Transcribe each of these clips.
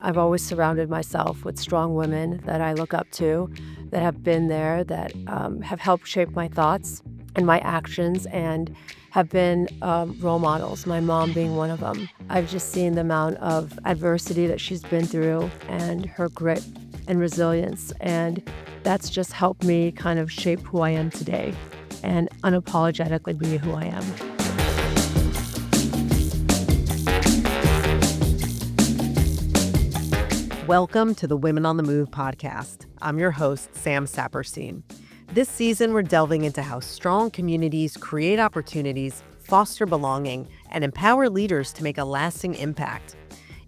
I've always surrounded myself with strong women that I look up to, that have been there, that have helped shape my thoughts and my actions, and have been role models, my mom being one of them. I've just seen the amount of adversity that she's been through and her grit and resilience, and that's just helped me kind of shape who I am today and unapologetically be who I am. Welcome to the Women on the Move podcast. I'm your host, Sam Saperstein. This season, we're delving into how strong communities create opportunities, foster belonging, and empower leaders to make a lasting impact.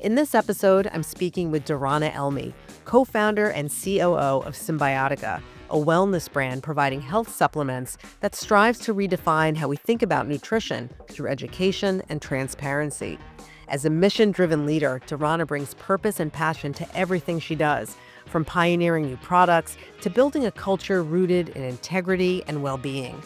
In this episode, I'm speaking with Durana Elmi, co-founder and COO of Cymbiotika, a wellness brand providing health supplements that strives to redefine how we think about nutrition through education and transparency. As a mission-driven leader, Durana brings purpose and passion to everything she does, from pioneering new products to building a culture rooted in integrity and well-being.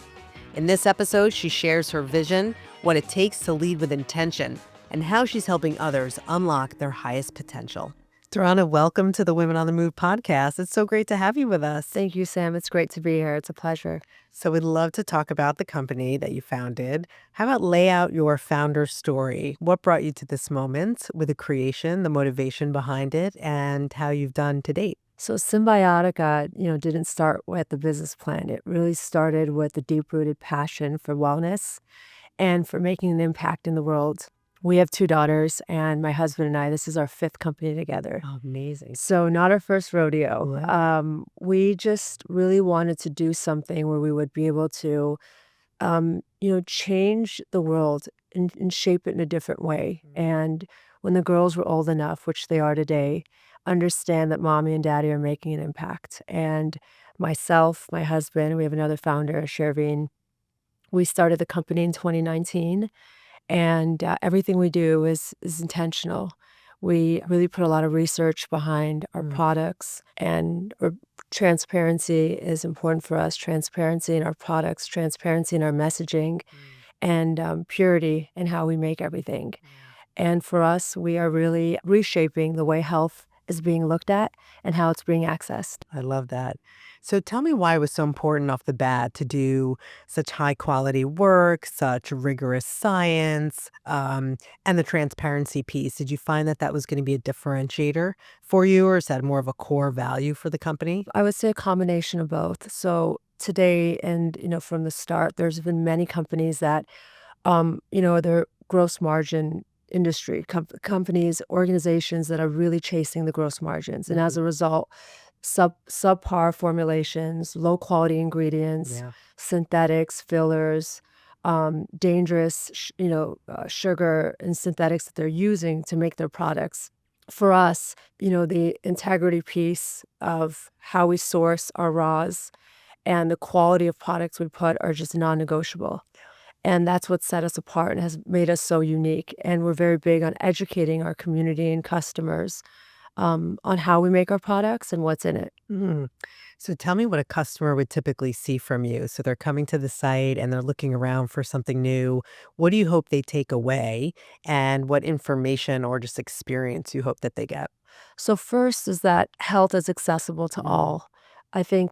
In this episode, she shares her vision, what it takes to lead with intention, and how she's helping others unlock their highest potential. Durana, welcome to the Women on the Move podcast. It's so great to have you with us. Thank you, Sam. It's great to be here. It's a pleasure. So we'd love to talk about the company that you founded. How about lay out your founder story? What brought you to this moment with the creation, the motivation behind it, and how you've done to date? So Cymbiotika, didn't start with the business plan. It really started with the deep-rooted passion for wellness and for making an impact in the world. We have 2 daughters, and my husband and I, this is our 5th company together. Oh, amazing. So not our first rodeo. Wow. We just really wanted to do something where we would be able to, change the world and shape it in a different way. And when the girls were old enough, which they are today, understand that mommy and daddy are making an impact. And myself, my husband, we have another founder, Sherveen. We started the company in 2019. And everything we do is intentional. We really put a lot of research behind our products, and transparency is important for us. Transparency in our products, transparency in our messaging, and purity in how we make everything. And for us, we are really reshaping the way health is being looked at and how it's being accessed. I love that. So tell me why it was so important off the bat to do such high quality work, such rigorous science, and the transparency piece. Did you find that that was going to be a differentiator for you, or is that more of a core value for the company? I would say a combination of both. So today, and from the start, there's been many companies that, their gross margin industry, companies, organizations that are really chasing the gross margins. And as a result, subpar formulations, low quality ingredients, synthetics, fillers, dangerous, sugar and synthetics that they're using to make their products. For us, the integrity piece of how we source our raws and the quality of products we put are just non-negotiable. And that's what set us apart and has made us so unique. And we're very big on educating our community and customers on how we make our products and what's in it. So tell me what a customer would typically see from you. So they're coming to the site and they're looking around for something new. What do you hope they take away, and what information or just experience you hope that they get? So first is that health is accessible to all. I think,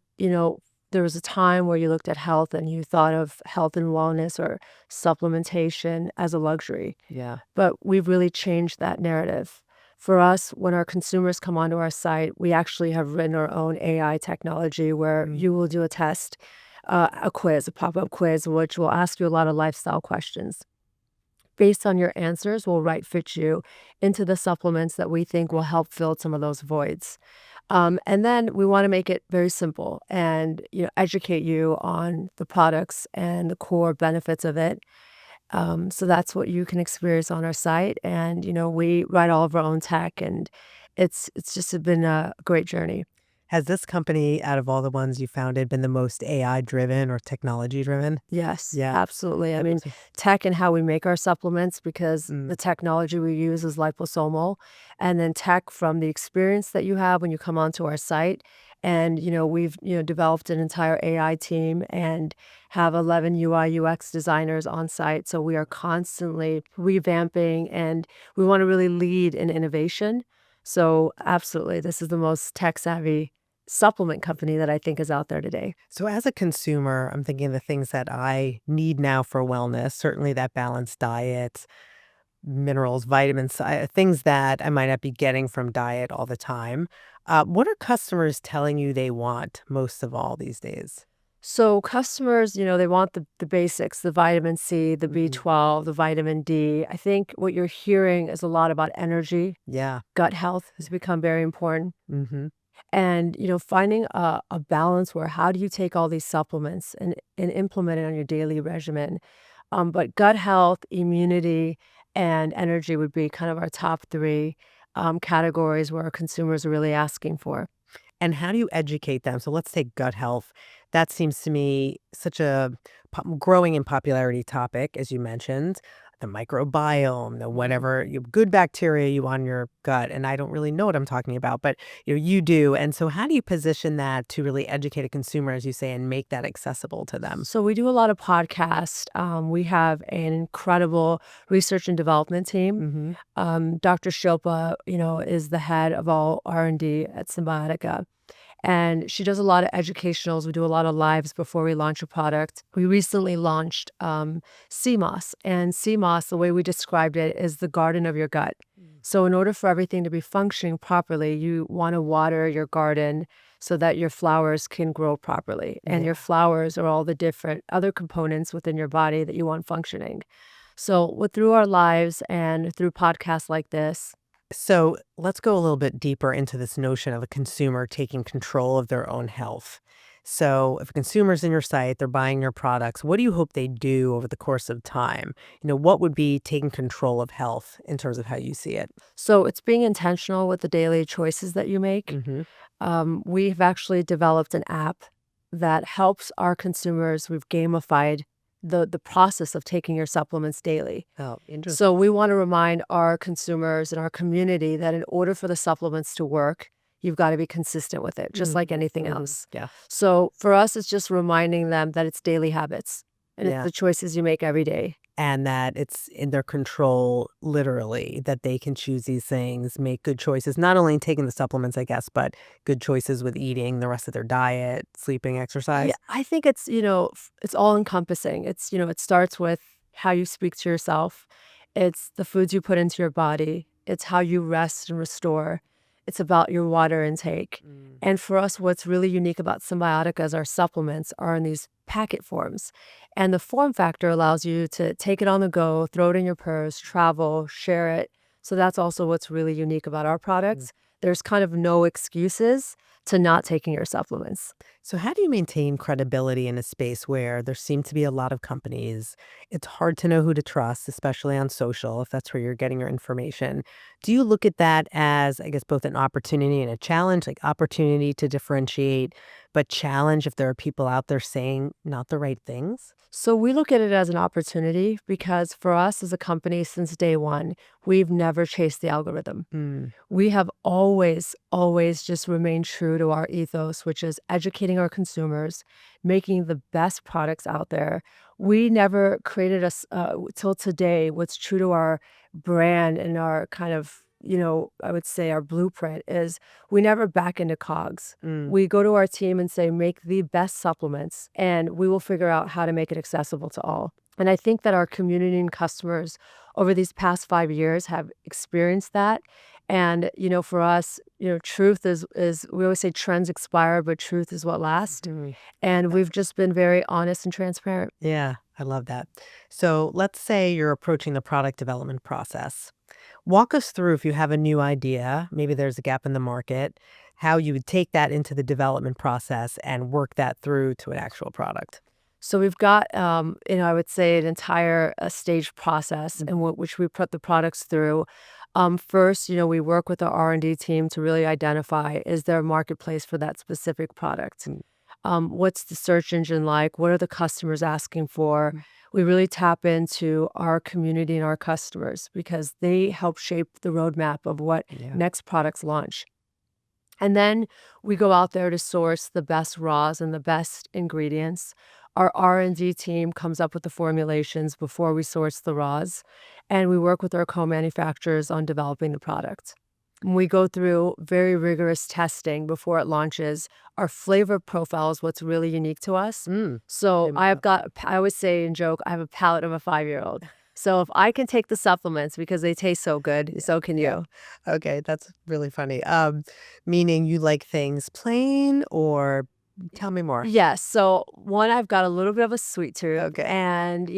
there was a time where you looked at health and you thought of health and wellness or supplementation as a luxury. Yeah. But we've really changed that narrative. For us, when our consumers come onto our site, we actually have written our own AI technology where you will do a test, a quiz, a pop-up quiz, which will ask you a lot of lifestyle questions. Based on your answers, we'll right fit you into the supplements that we think will help fill some of those voids. And then we want to make it very simple and educate you on the products and the core benefits of it. So that's what you can experience on our site. And, we write all of our own tech, and it's just been a great journey. Has this company, out of all the ones you founded, been the most AI driven or technology driven? Yes, Yeah. absolutely. I mean, tech and how we make our supplements, because the technology we use is liposomal, and then tech from the experience that you have when you come onto our site. And, we've, developed an entire AI team and have 11 UI UX designers on site. So we are constantly revamping, and we want to really lead in innovation. So absolutely, this is the most tech-savvy supplement company that I think is out there today. So, as a consumer, I'm thinking the things that I need now for wellness, certainly that balanced diet, minerals, vitamins, things that I might not be getting from diet all the time. What are customers telling you they want most of all these days? So customers, they want the basics, the vitamin C, the Mhm. B12, the vitamin D. I think what you're hearing is a lot about energy. Yeah. Gut health has become very important. Hmm. And, finding a balance where how do you take all these supplements and implement it on your daily regimen. But gut health, immunity, and energy would be kind of our top three categories where our consumers are really asking for. And how do you educate them? So let's take gut health. That seems to me such a growing in popularity topic, as you mentioned. The microbiome, the Mhm. whatever good bacteria you want in your gut, and I don't really know what I'm talking about, but you do. And so, how do you position that to really educate a consumer, as you say, and make that accessible to them? So we do a lot of podcasts. We have an incredible research and development team. Hmm. Dr. Shilpa, is the head of all R&D at Symbiotika. And she does a lot of educationals. We do a lot of lives before we launch a product. We recently launched CMOS, and CMOS, the way we described it, is the garden of your gut. So in order for everything to be functioning properly, you want to water your garden so that your flowers can grow properly. And your Yeah. flowers are all the different other components within your body that you want functioning. So through our lives and through podcasts like this. So let's go a little bit deeper into this notion of a consumer taking control of their own health. So, if a consumer's in your site, they're buying your products, what do you hope they do over the course of time? What would be taking control of health in terms of how you see it? So it's being intentional with the daily choices that you make. Hmm. We've actually developed an app that helps our consumers. We've gamified the process of taking your supplements daily. Oh, So interesting. we want to remind our consumers and our community that in order for the supplements to work, you've got to be consistent with it, just Hmm. like anything Hmm. else. Yeah. So for us, it's just reminding them that it's daily habits and it's Yeah. the choices you make every day. And that it's in their control, literally, that they can choose these things, make good choices, not only in taking the supplements, I guess, but good choices with eating the rest of their diet, sleeping, Yeah, exercise. I think it's, it's all encompassing. It's, it starts with how you speak to yourself. It's the foods you put into your body. It's how you rest and restore. It's about your water intake. Mm. And for us, what's really unique about Symbiotica is our supplements are in these packet forms. And the form factor allows you to take it on the go, throw it in your purse, travel, share it. So that's also what's really unique about our products. There's kind of no excuses to not taking your supplements. So, how do you maintain credibility in a space where there seem to be a lot of companies? It's hard to know who to trust, especially on social, if that's where you're getting your information. Do you look at that as, I guess, both an opportunity and a challenge, like opportunity to differentiate, but challenge if there are people out there saying not the right things? So we look at it as an opportunity because for us as a company since day one, we've never chased the algorithm. Mm, We have always, always just remained true to our ethos, which is educating our consumers, making the best products out there. We never created us till today. What's true to our brand and our kind of, I would say our blueprint is we never back into cogs. mm. We go to our team and say, make the best supplements, and we will figure out how to make it accessible to all. And I think that our community and customers over these past 5 years have experienced that. And, for us, truth is we always say trends expire, but truth is what lasts. Mm. And we've just been very honest and transparent. Yeah, I love that. So, let's say you're approaching the product development process. Walk us through if you have a new idea, maybe there's a gap in the market, how you would take that into the development process and work that through to an actual product. So we've got, I would say an entire stage process Mm. in which we put the products through. First, we work with the R&D team to really identify, is there a marketplace for that specific product? Mm. What's the search engine like? What are the customers asking for? Mm. We really tap into our community and our customers because they help shape the roadmap of what Yeah. next products launch. And then we go out there to source the best raws and the best ingredients. Our R&D team comes up with the formulations before we source the raws, and we work with our co-manufacturers on developing the product. We go through very rigorous testing before it launches. Our flavor profile is what's really unique to us. So I always say and joke, I have a palate of a 5-year-old. So if I can take the supplements because they taste so good, so can Yeah. you. Okay, that's really funny. Meaning you like things plain or tell me more. Yes. So one, I've got a little bit of a sweet tooth, Okay. and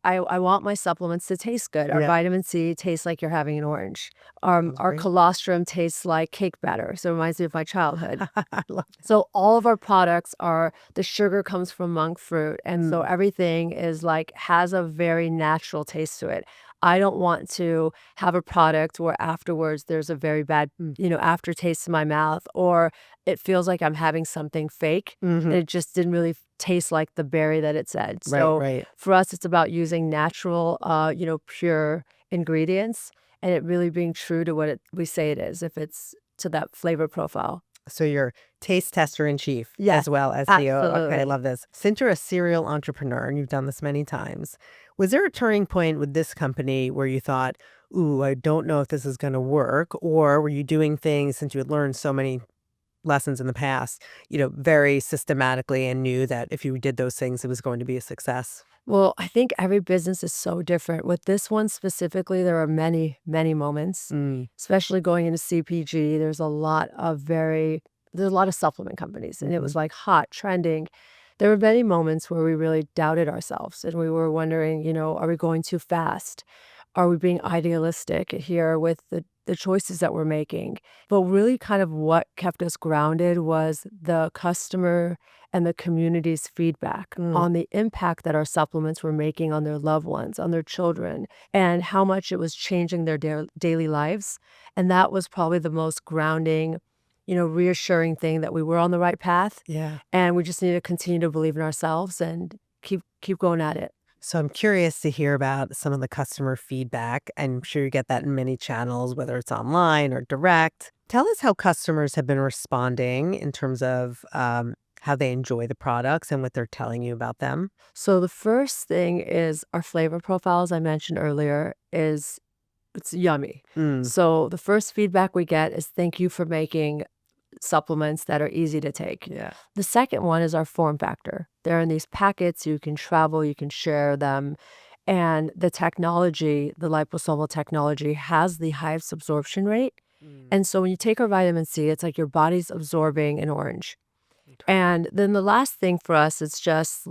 I want my supplements to taste good. Our Yeah. vitamin C tastes like you're having an orange. Sounds Our great. colostrum tastes like cake batter, so it reminds me of my childhood. I love it. So all of our products are the sugar comes from monk fruit, and so Mm. everything is like has a very natural taste to it. I don't want to have a product where afterwards there's a very bad, Mm. aftertaste in my mouth, or it feels like I'm having something fake Mhm. and it just didn't really taste like the berry that it said. Right, So right. for us, it's about using natural, pure ingredients and it really being true to what we say it is, if it's to that flavor profile. So you're taste tester in chief Yes, as well as CEO. Okay, I absolutely. love this. Since you're a serial entrepreneur and you've done this many times, was there a turning point with this company where you thought, ooh, I don't know if this is going to work? Or were you doing things since you had learned so many lessons in the past, very systematically and knew that if you did those things, it was going to be a success? Well, I think every business is so different. With this one specifically, there are many, many moments, Mm. especially going into CPG. There's a lot of supplement companies, and it Hmm. was like hot, trending. There were many moments where we really doubted ourselves and we were wondering, are we going too fast? Are we being idealistic here with the choices that we're making? But really, kind of what kept us grounded was the customer and the community's feedback Mm. on the impact that our supplements were making on their loved ones, on their children, and how much it was changing their daily lives. And that was probably the most grounding, reassuring thing that we were on the right path. Yeah. And we just need to continue to believe in ourselves and keep going at it. So I'm curious to hear about some of the customer feedback. I'm sure you get that in many channels, whether it's online or direct. Tell us how customers have been responding in terms of how they enjoy the products and what they're telling you about them. So the first thing is our flavor profiles I mentioned earlier is it's yummy. Mm. So the first feedback we get is thank you for making supplements that are easy to take. Yeah. The second one is our form factor. They're in these packets, you can travel, you can share them. And the technology, the liposomal technology, has the highest absorption rate. Mm. And so when you take our vitamin C, it's like your body's absorbing an orange. Okay. And then the last thing for us is just,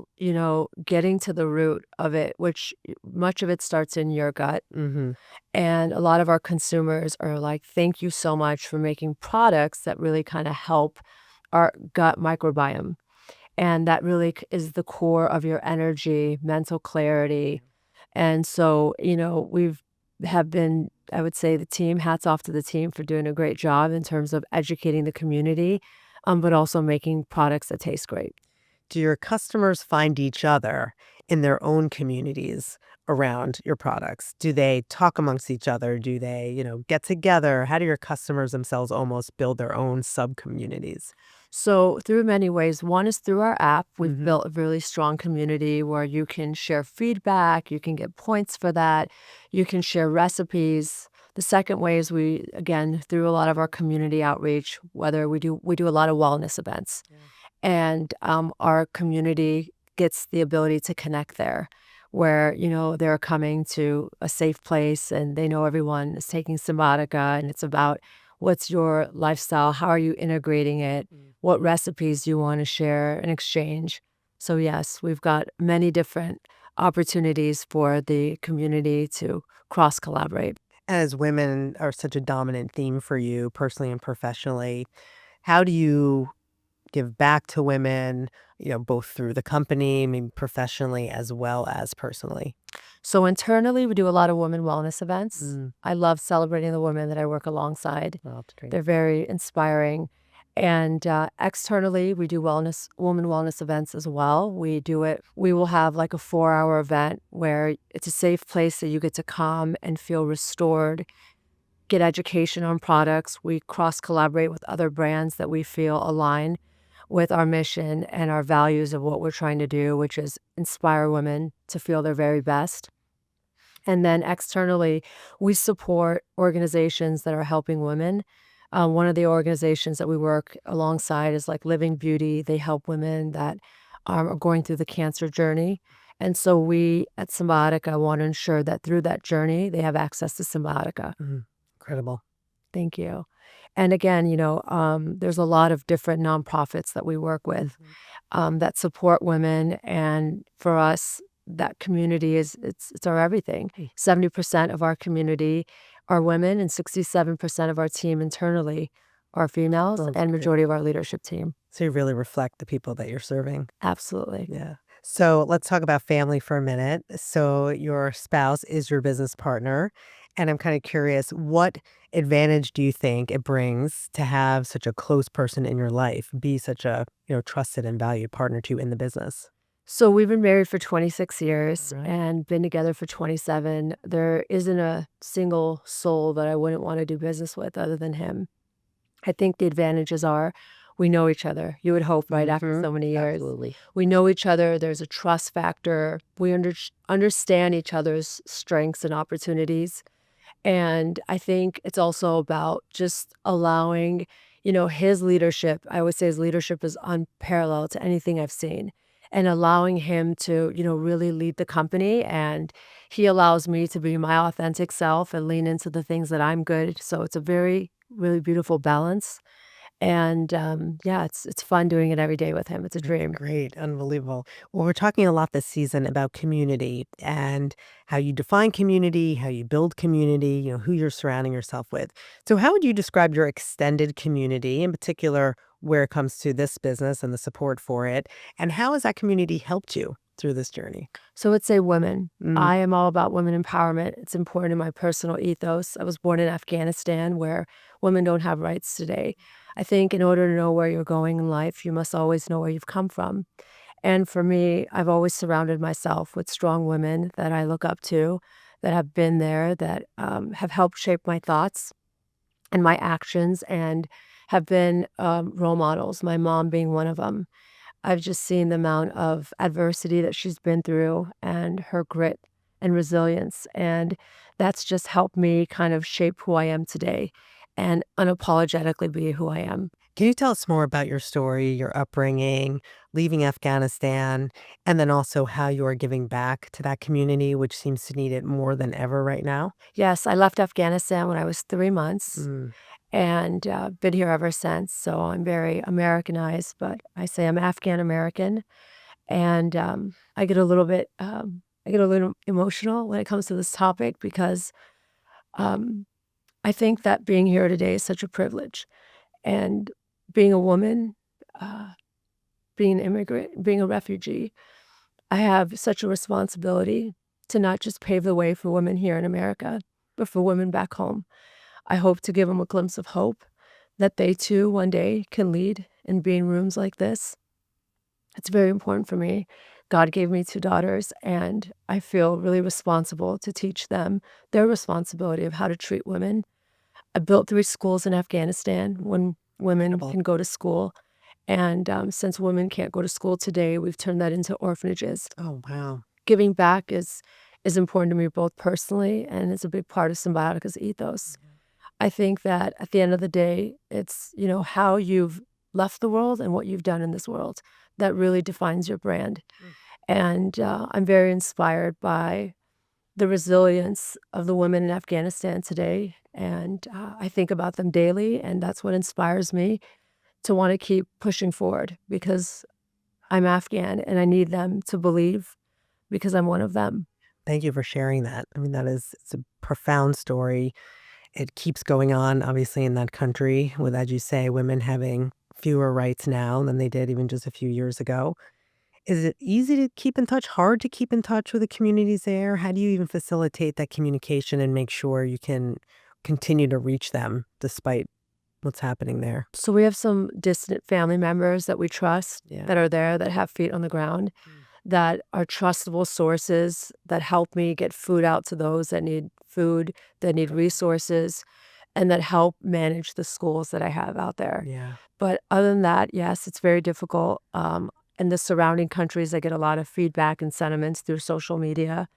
getting to the root of it, which much of it starts in your gut. Mm-hmm. And a lot of our consumers are like, thank you so much for making products that really kind of help our gut microbiome. And that really is the core of your energy, mental clarity. And so, we've have been, I would say the team, hats off to the team for doing a great job in terms of educating the community, but also making products that taste great. Do your customers find each other in their own communities around your products? Do they talk amongst each other? Do they, get together? How do your customers themselves almost build their own sub communities? So, through many ways, one is through our app. We've Hmm. built a really strong community where you can share feedback, you can get points for that, you can share recipes. The second way is again, through a lot of our community outreach, whether we do a lot of wellness events, Yeah. and our community gets the ability to connect there, where they're coming to a safe place and they know everyone is taking Symbiotica, and it's about what's your lifestyle, how are you integrating it, Mm. what recipes you want to share and exchange. So yes, we've got many different opportunities for the community to cross collaborate. As women are such a dominant theme for you personally and professionally, how do you give back to women, both through the company, maybe professionally as well as personally? So internally, we do a lot of women wellness events. Mm. I love celebrating the women that I work alongside. Oh, that's great. They're very inspiring. And externally, we do women wellness events as well. We will have like a 4-hour event where it's a safe place that you get to come and feel restored, get education on products. We cross collaborate with other brands that we feel align with our mission and our values of what we're trying to do, which is inspire women to feel their very best. And then externally, we support organizations that are helping women. One of the organizations that we work alongside is like Living Beauty. They help women that are going through the cancer journey. And so we at Cymbiotika want to ensure that through that journey, they have access to Cymbiotika. Incredible. Thank you. And again, there's a lot of different nonprofits that we work with that support women. And for us, that community it's our everything. 70% of our community are women, and 67% of our team internally are females, That's and great. majority of our leadership team. So you really reflect the people that you're serving. Absolutely. Yeah. So let's talk about family for a minute. So your spouse is your business partner. And I'm kind of curious, what advantage do you think it brings to have such a close person in your life, be such a, trusted and valued partner to you in the business? So we've been married for 26 years Right. and been together for 27. There isn't a single soul that I wouldn't want to do business with other than him. I think the advantages are we know each other. You would hope, right, after so many years. Absolutely. We know each other. There's a trust factor. We understand each other's strengths and opportunities. And I think it's also about just allowing, his leadership. I would say his leadership is unparalleled to anything I've seen. And allowing him to, really lead the company. And he allows me to be my authentic self and lean into the things that I'm good. So it's a very, really beautiful balance. And yeah, it's fun doing it every day with him. It's a dream. Great. Unbelievable. Well, we're talking a lot this season about community and how you define community, how you build community, who you're surrounding yourself with. So, how would you describe your extended community, in particular, where it comes to this business and the support for it? And how has that community helped you through this journey? So let's say women. Mm, I am all about women empowerment. It's important in my personal ethos. I was born in Afghanistan where women don't have rights today. I think in order to know where you're going in life, you must always know where you've come from. And for me, I've always surrounded myself with strong women that I look up to, that have been there, that have helped shape my thoughts and my actions and have been role models, my mom being one of them. I've just seen the amount of adversity that she's been through and her grit and resilience, and that's just helped me kind of shape who I am today and unapologetically be who I am. Can you tell us more about your story, your upbringing, leaving Afghanistan, and then also how you are giving back to that community, which seems to need it more than ever right now? Yes, I left Afghanistan when I was 3 months Mm, and, been here ever since, so I'm very Americanized, but I say I'm Afghan American, and, I get a little emotional when it comes to this topic because, um, I think that being here today is such a privilege, and being a woman, uh, being an immigrant, being a refugee, I have such a responsibility to not just pave the way for women here in America, but for women back home. I hope to give them a glimpse of hope that they too one day can lead and be in rooms like this. It's very important for me. God gave me 2 daughters, and I feel really responsible to teach them their responsibility of how to treat women. I built 3 schools in Afghanistan when women well, can go to school, and, since women can't go to school today, we've turned that into orphanages. oh, wow. Giving back is important to me both personally, and it's a big part of Symbiotika's ethos. I think that at the end of the day, it's, how you've left the world and what you've done in this world that really defines your brand. And I'm very inspired by the resilience of the women in Afghanistan today. And I think about them daily, and that's what inspires me to want to keep pushing forward because I'm Afghan and I need them to believe because I'm one of them. Thank you for sharing that. I mean, it's a profound story. It keeps going on, obviously, in that country with, as you say, women having fewer rights now than they did even just a few years ago. Is it easy to keep in touch, hard to keep in touch with the communities there? How do you even facilitate that communication and make sure you can continue to reach them despite what's happening there? So we have some distant family members that we trust Yeah. that are there that have feet on the ground that are trustable sources that help me get food out to those that need food, that need resources, and that help manage the schools that I have out there. Yeah. But other than that, yes, it's very difficult. In the surrounding countries, I get a lot of feedback and sentiments through social media.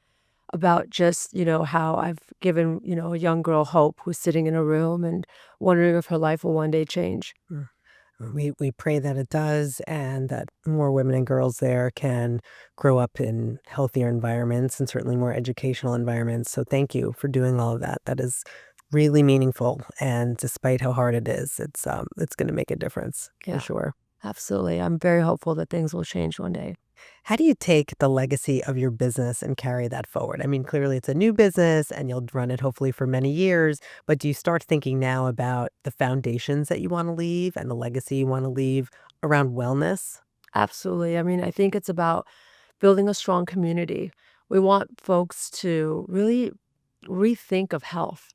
about just, how I've given, a young girl hope who's sitting in a room and wondering if her life will one day change. Mm. We pray that it does and that more women and girls there can grow up in healthier environments and certainly more educational environments. So thank you for doing all of that. That is really meaningful. And despite how hard it is, it's going to make a difference for Yeah, sure. absolutely. I'm very hopeful that things will change one day. How do you take the legacy of your business and carry that forward? I mean, clearly it's a new business and you'll run it hopefully for many years, but do you start thinking now about the foundations that you want to leave and the legacy you want to leave around wellness? Absolutely. I mean, I think it's about building a strong community. We want folks to really rethink of health.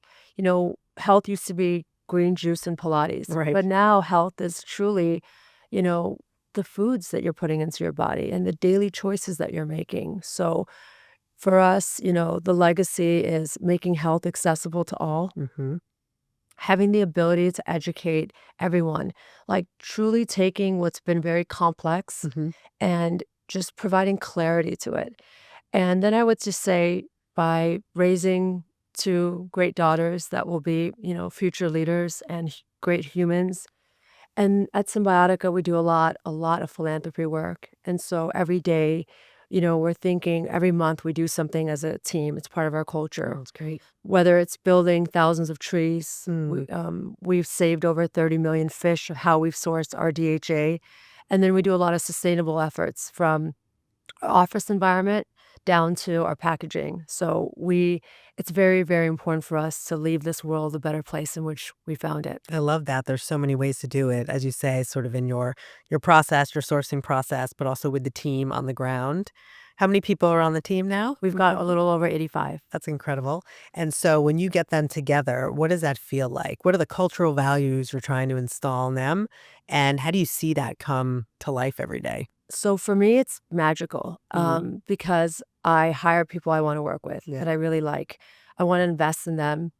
Health used to be green juice and Pilates, Right. but now health is truly, you know, the foods that you're putting into your body and the daily choices that you're making. So for us, the legacy is making health accessible to all, Mm-hmm. having the ability to educate everyone, like truly taking what's been very complex Mm-hmm. and just providing clarity to it. And then I would just say by raising two great daughters that will be, future leaders and great humans. And at Symbiotica, we do a lot of philanthropy work. And so every day, we're thinking every month we do something as a team. It's part of our culture. Sounds great. Whether it's building thousands of trees, Mm. we've saved over 30 million fish, how we've sourced our DHA. And then we do a lot of sustainable efforts from office environment down to our packaging. So it's very, very important for us to leave this world a better place in which we found it. I love that. There's so many ways to do it, as you say, sort of in your process, your sourcing process, but also with the team on the ground. How many people are on the team now? We've got a little over 85. That's incredible. And so when you get them together, what does that feel like? What are the cultural values you're trying to install in them? And how do you see that come to life every day? So for me, it's magical Mhm. because I hire people I want to work with Yeah. that I really like. I want to invest in them.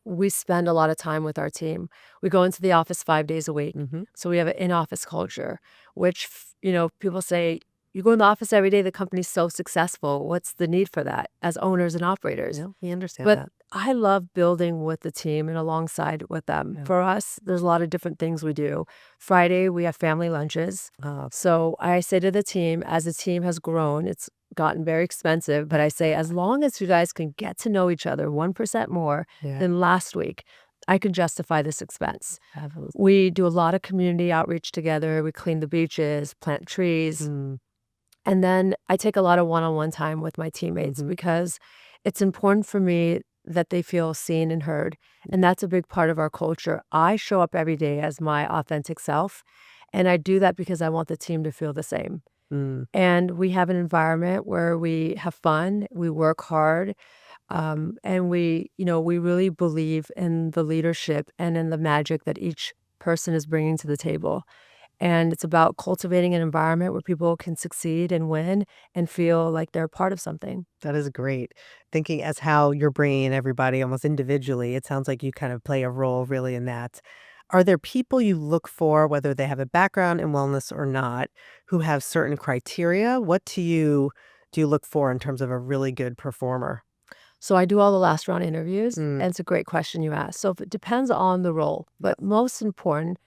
We spend a lot of time with our team. We go into the office 5 days a week. Hmm. So we have an in-office culture, which, people say, you go in the office every day, the company's so successful. What's the need for that as owners and operators? Yeah, we understand But that. I love building with the team and alongside with them. Yeah. For us, there's a lot of different things we do. Friday, we have family lunches. Uh, So I say to the team, as the team has grown, it's gotten very expensive, but I say, as long as you guys can get to know each other 1% more yeah. than last week, I can justify this expense. Fabulous. We do a lot of community outreach together. We clean the beaches, plant trees. Mm, And then I take a lot of one-on-one time with my teammates mhm. because it's important for me that they feel seen and heard. And that's a big part of our culture. I show up every day as my authentic self. And I do that because I want the team to feel the same. Mm. And we have an environment where we have fun, we work hard, and we really believe in the leadership and in the magic that each person is bringing to the table. And it's about cultivating an environment where people can succeed and win and feel like they're a part of something. That is great. Thinking as how you're bringing in everybody almost individually, it sounds like you kind of play a role really in that. Are there people you look for, whether they have a background in wellness or not, who have certain criteria? What do you look for in terms of a really good performer? So I do all the last round interviews, Mm, and it's a great question you asked. So it depends on the role, yep. but most important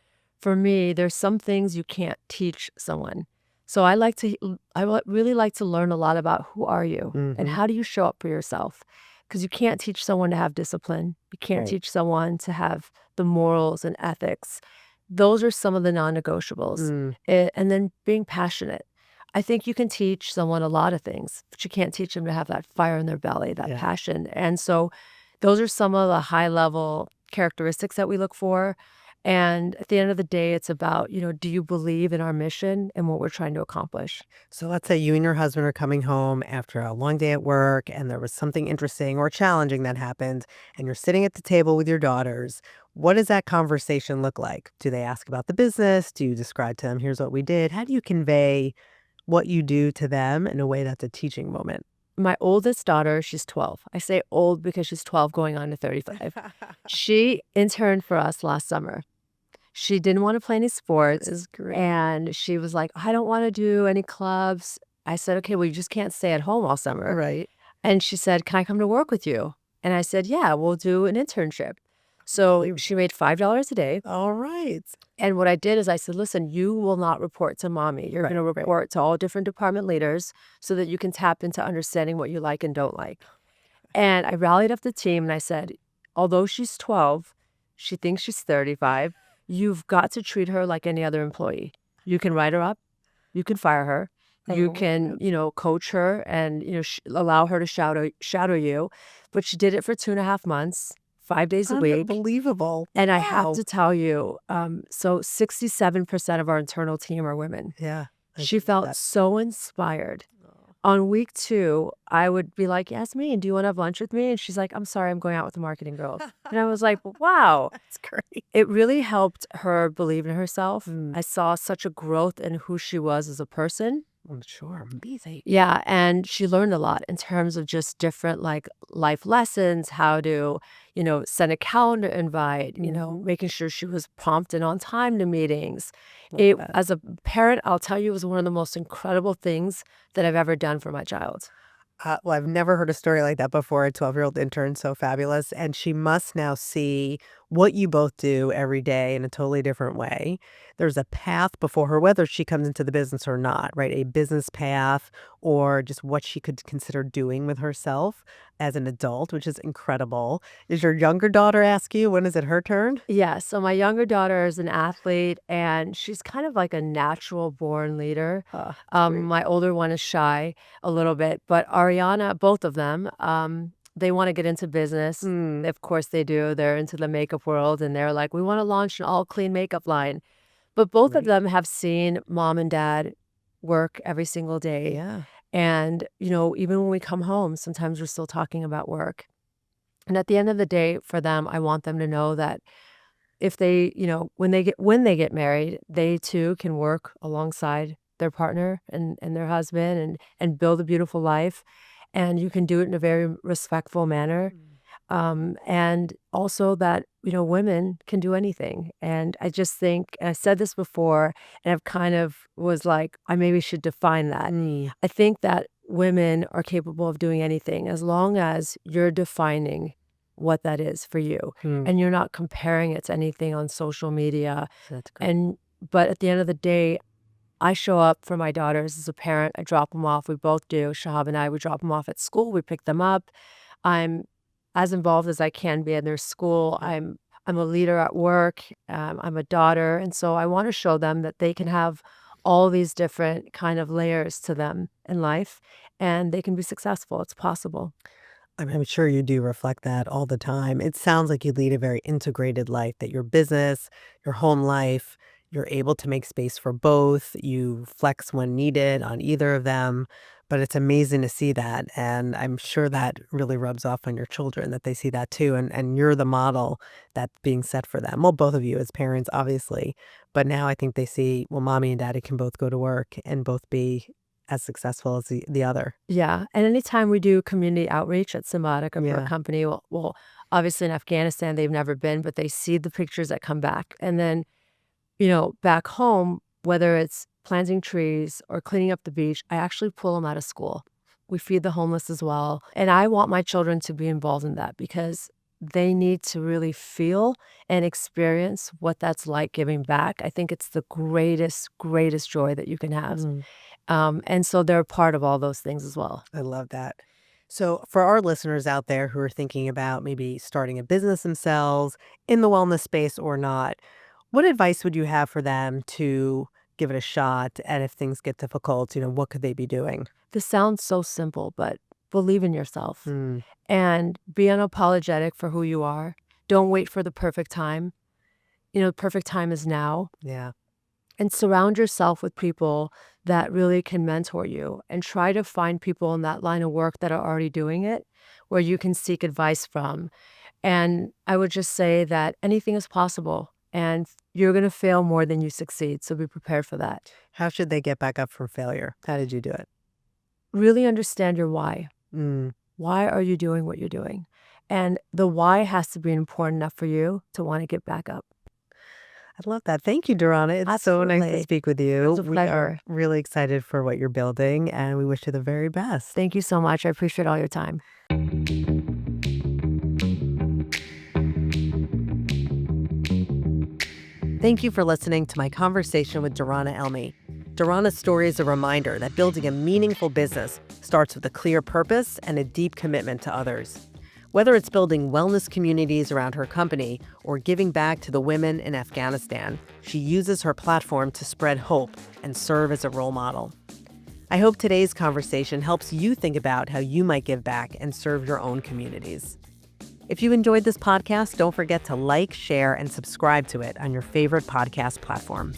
for me, there's some things you can't teach someone. So really like to learn a lot about who are you and Hmm. how do you show up for yourself? Because you can't teach someone to have discipline. You can't Right. teach someone to have the morals and ethics. Those are some of the non-negotiables. Mm, And then being passionate. I think you can teach someone a lot of things, but you can't teach them to have that fire in their belly, that yeah. passion. And so those are some of the high level characteristics that we look for. And at the end of the day, it's about, do you believe in our mission and what we're trying to accomplish? So let's say you and your husband are coming home after a long day at work and there was something interesting or challenging that happened, and you're sitting at the table with your daughters. What does that conversation look like? Do they ask about the business? Do you describe to them, here's what we did? How do you convey what you do to them in a way that's a teaching moment? My oldest daughter, she's 12. I say old because she's 12 going on to 35. She interned for us last summer. She didn't wanna play any That sports, is great. and she was like, "I don't wanna do any clubs." I said, "Okay, well, you just can't stay at home all summer." Right. And she said, "Can I come to work with you?" And I said, "Yeah, we'll do an internship." So she made $5 a day. All right. And what I did is I said, "Listen, you will not report to mommy. You're Right, going to right. report to all different department leaders so that you can tap into understanding what you like and don't like." And I rallied up the team and I said, "Although she's 12, she thinks she's 35. You've got to treat her like any other employee. You can write her up. You can fire her. You Oh, can, man. coach her and, allow her to shadow you." But she did it for 2.5 months, 5 days a week. Unbelievable. And I have Wow. to tell you, so 67% of our internal team are women. Yeah, I She believe felt that. so inspired. Oh, On week 2, I would be like, "Yasmin, do you wanna have lunch with me?" And she's like, "I'm sorry, I'm going out with the marketing girls." And I was like, "Wow." that's great. It really helped her believe in herself. Mm, I saw such a growth in who she was as a person. I'm sure. Amazing. Yeah, and she learned a lot in terms of just different, like, life lessons, how to, send a calendar invite, Mhm. making sure she was prompt and on time to meetings. Love It that. as a parent, I'll tell you, it was one of the most incredible things that I've ever done for my child. Well, I've never heard a story like that before. A 12-year-old intern, so fabulous. And she must now see what you both do every day in a totally different way. There's a path before her, whether she comes into the business or not, right? A business path or just what she could consider doing with herself as an adult, which is incredible. Is your younger daughter ask you, when is it her turn? Yeah, so my younger daughter is an athlete, and she's kind of like a natural born leader. It's great. My older one is shy a little bit, but Ariana, both of them, they want to get into business. Mm, Of course they do. They're into the makeup world, and they're like, "We want to launch an all clean makeup line." But both of great. them have seen mom and dad work every single day. Yeah. And, even when we come home, sometimes we're still talking about work. And at the end of the day, for them, I want them to know that if they, when they get married, they too can work alongside their partner and their husband and build a beautiful life, and you can do it in a very respectful manner, Mm. and also that, women can do anything, and I just think and I said this before, and I've kind of was like, I maybe should define that. Mm. I think that women are capable of doing anything as long as you're defining what that is for you, Mm. and you're not comparing it to anything on social media, That's great. and but at the end of the day, I show up for my daughters as a parent, I drop them off, we both do, Shahab and I, we drop them off at school, we pick them up. I'm as involved as I can be in their school. Yeah. I'm a leader at work, I'm a daughter, and so I wanna show them that they can have all these different kind of layers to them in life, and they can be successful, it's possible. I'm sure you do reflect that all the time. It sounds like you lead a very integrated life, that your business, your home life, you're able to make space for both. You flex when needed on either of them. But it's amazing to see that. And I'm sure that really rubs off on your children that they see that too. And you're the model that's being set for them. Well, both of you as parents, obviously. But now I think they see, well, mommy and daddy can both go to work and both be as successful as the other. Yeah, and anytime we do community outreach at Cymbiotika for a Yeah. company, well, obviously in Afghanistan, they've never been, but they see the pictures that come back, and then, back home, whether it's planting trees or cleaning up the beach, I actually pull them out of school. We feed the homeless as well, and I want my children to be involved in that because they need to really feel and experience what that's like giving back. I think it's the greatest, greatest joy that you can have. And so they're a part of all those things as well. I love that. So, for our listeners out there who are thinking about maybe starting a business themselves in the wellness space or not, what advice would you have for them to give it a shot? And if things get difficult, what could they be doing? This sounds so simple, but believe in yourself Mm, and be unapologetic for who you are. Don't wait for the perfect time. The perfect time is now. yeah. And surround yourself with people that really can mentor you and try to find people in that line of work that are already doing it where you can seek advice from. And I would just say that anything is possible and you're going to fail more than you succeed. So be prepared for that. How should they get back up from failure? How did you do it? Really understand your why. Mm, Why are you doing what you're doing? And the why has to be important enough for you to want to get back up. I love that. Thank you, Durana. It's so nice to Absolutely. speak with It you. was a We are pleasure. really excited for what you're building, and we wish you the very best. Thank you so much. I appreciate all your time. Thank you for listening to my conversation with Durana Elmi. Durana's story is a reminder that building a meaningful business starts with a clear purpose and a deep commitment to others. Whether it's building wellness communities around her company or giving back to the women in Afghanistan, she uses her platform to spread hope and serve as a role model. I hope today's conversation helps you think about how you might give back and serve your own communities. If you enjoyed this podcast, don't forget to like, share, and subscribe to it on your favorite podcast platform.